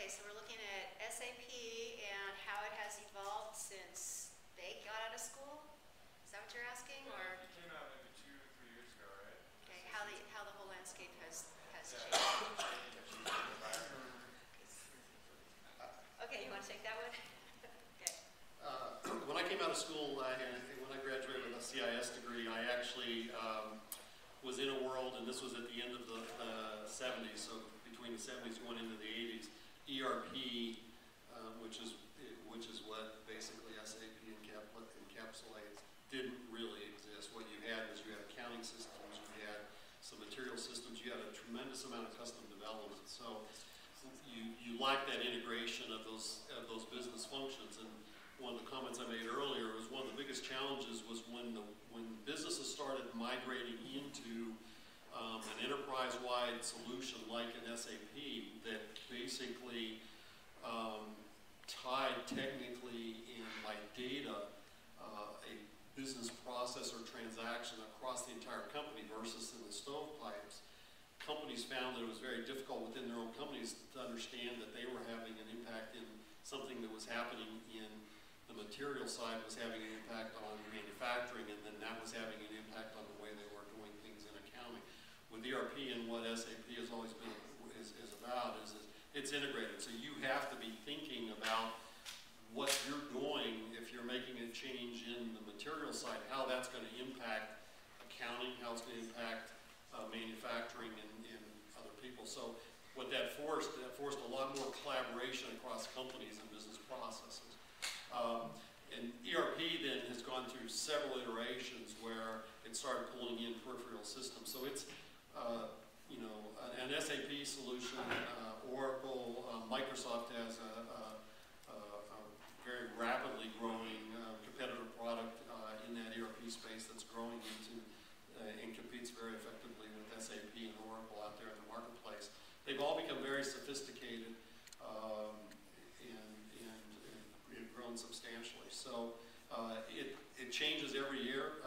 Okay, so we're looking at SAP and how it has evolved since they got out of school. Is that what you're asking, or? It came out maybe 2 or 3 years ago, right? Okay, how the whole landscape has changed. Okay, you want to take that one? Okay. When I came out of school and when I graduated with a CIS degree, I actually was in a world, and this was at the end of the 70s, so between the 70s going into the 80s. ERP, which is what basically SAP encapsulates, didn't really exist. What you had was you had accounting systems, you had some material systems, you had a tremendous amount of custom development. So you like that integration of those business functions. And one of the comments I made earlier was one of the biggest challenges was when businesses started migrating into an enterprise-wide solution like an SAP that basically tied technically in by data a business process or transaction across the entire company versus in the stovepipes. Companies found that it was very difficult within their own companies to understand that they were having an impact in something that was happening in the material side, was having an impact on manufacturing, and then that was having an impact on the way they were doing things in accounting. With ERP and what SAP has always been is about is it's integrated. So you have to be thinking about what you're doing if you're making a change in the material side, how that's going to impact accounting, how it's going to impact manufacturing and other people. So what that forced a lot more collaboration across companies and business processes. And ERP then has gone through several iterations where it started pulling in peripheral systems. So it's an SAP solution, Oracle, Microsoft has a very rapidly growing competitor product in that ERP space that's growing into and competes very effectively with SAP and Oracle out there in the marketplace. They've all become very sophisticated and grown substantially. So it changes every year.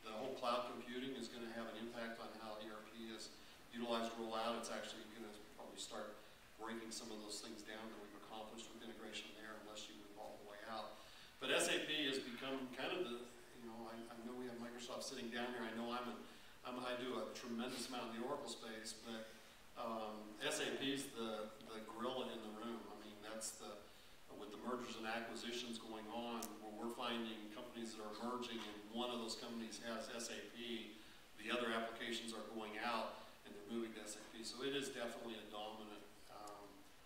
The whole cloud computing is going to have an impact on how ERP is utilized, roll out. It's actually going to probably start breaking some of those things down that we've accomplished with integration there, unless you move all the way out. But SAP has become kind of the, I know we have Microsoft sitting down here. I know I do a tremendous amount in the Oracle space, but SAP is the gorilla in the room. I mean, that's with the mergers and acquisitions going on, where we're finding companies that are merging, and one of those companies has SAP, the other applications are going out, and they're moving to SAP. So it is definitely a dominant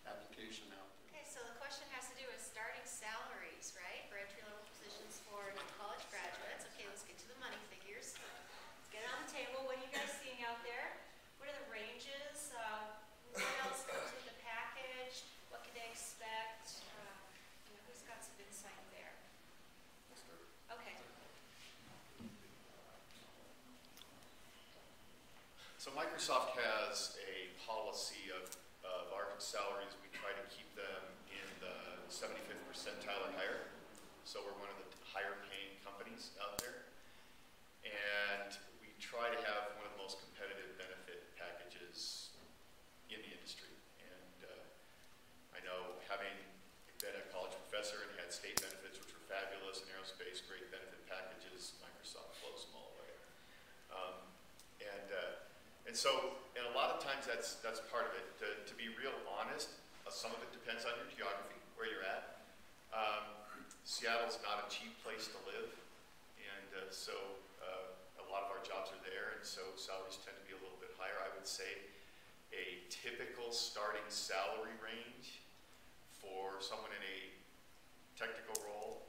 application out there. Okay, so the question has to do with starting salaries, right, for entry-level positions for college graduates. Okay, let's get to the money figures. Let's get it on the table. What are you guys seeing out there? What are the ranges? What else comes with the package? What can they expect? Who's got some insight there? Okay. So Microsoft has a policy of our salaries. We try to keep them in the 75th percentile or higher. So we're one of the higher paying companies out there. And we try to have one of the most competitive benefit packages in the industry. And I know, having been a college professor and had state benefits, which were fabulous, and aerospace, great benefit packages, Microsoft blows them all away. And a lot of times that's part of it. To be real honest, some of it depends on your geography, where you're at. Seattle's not a cheap place to live, and so a lot of our jobs are there, and so salaries tend to be a little bit higher. I would say a typical starting salary range for someone in a technical role,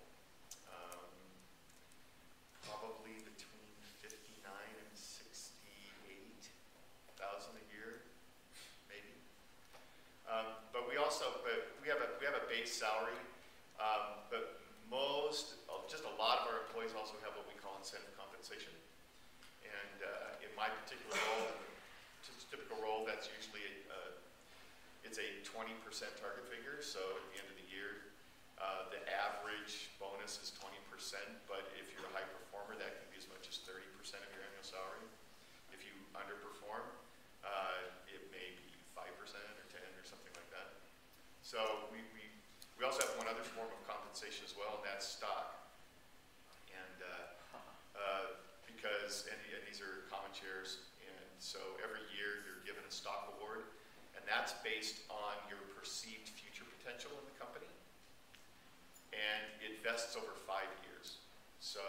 probably between $59,000 and $68,000 a year, maybe. But we have a base salary, but just a lot of our employees also have what we call incentive compensation. And in my particular role, just a typical role, that's usually it's a 20% target figure. So at the end of the year, the average bonus is 20%, but if you're a high performer, that can be as much as 30% of your annual salary. If you underperform, it may be 5% or 10 or something like that. So So we also have one other form of compensation as well, and that's stock. And and these are common shares, and so every year you're given a stock award, and that's based on your perceived future potential in the company, and it vests over 5 years. So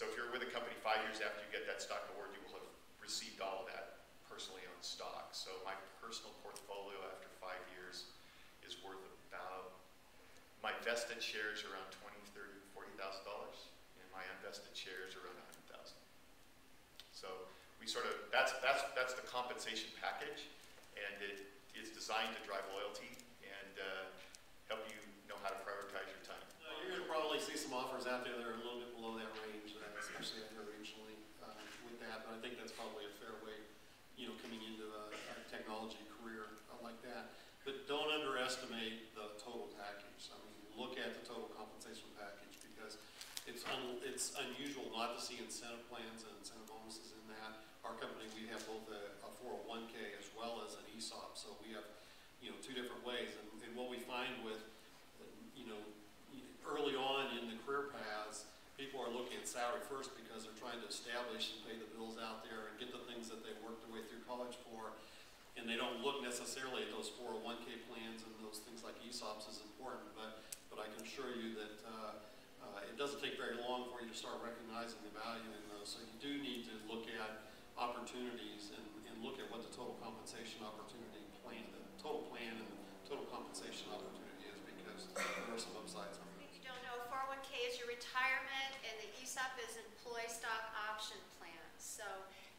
if you're with a company 5 years after you get that stock award, you will have received all of that personally on stock. So my personal portfolio after 5 years is worth about, my vested shares are around $20,000, $30,000, $40,000, and my unvested shares are around $100,000. So we sort of, that's the compensation package, and it is designed to drive loyalty and help you know how to prioritize your time. You're going to probably see some offers out there that are a little bit below that range, especially regionally with that, but I think that's probably a fair way, coming into a technology career like that. But don't underestimate the total package. I mean, look at the total compensation package, because it's unusual not to see incentive plans and incentive bonuses in that. Our company, we have both a 401k as well as an ESOP, so we have, two different ways. And what we find with, early on in the career paths, people are looking at salary first because they're trying to establish and pay the bills out there and get the things that they worked their way through college for. And they don't look necessarily at those 401k plans, and those things like ESOPs is important, but I can assure you that it doesn't take very long for you to start recognizing the value in those. So you do need to look at opportunities and look at what the total compensation opportunity plan, the total plan and the total compensation opportunity is, because there are some upsides on those. If you don't know, 401k is your retirement, and the ESOP is employee stock option plan. So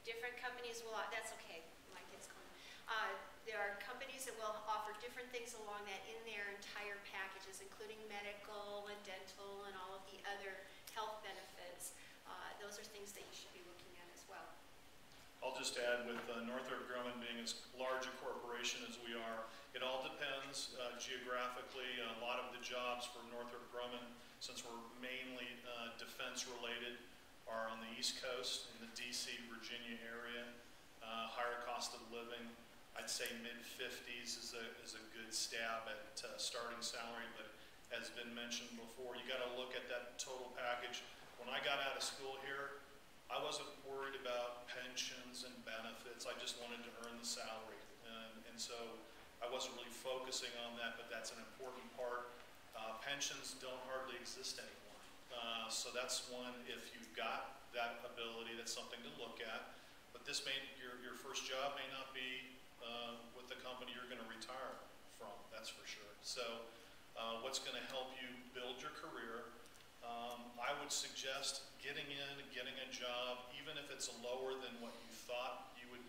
different companies will, that's okay, my kid's calling. There are companies that will offer different things along that in their entire packages, including medical and dental and all of the other health benefits. Those are things that you should be looking at as well. I'll just add, with Northrop Grumman being as large a corporation as we are, it all depends geographically. A lot of the jobs for Northrop Grumman, since we're mainly defense related, are on the East Coast, in the DC, Virginia area. Higher cost of living. I'd say mid-50s is a good stab at starting salary, but as been mentioned before, you got to look at that total package. When I got out of school here, I wasn't worried about pensions and benefits. I just wanted to earn the salary, and so I wasn't really focusing on that, but that's an important part. Pensions don't hardly exist anymore, so that's one. If you've got that ability, that's something to look at. But this your first job may not be with the company you're going to retire from, that's for sure. So what's going to help you build your career? I would suggest getting a job, even if it's lower than what you thought you would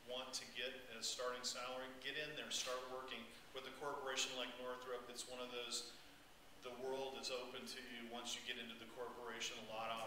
want to get as starting salary. Get in there, start working with a corporation like Northrop. It's one of those, the world is open to you once you get into the corporation. A lot of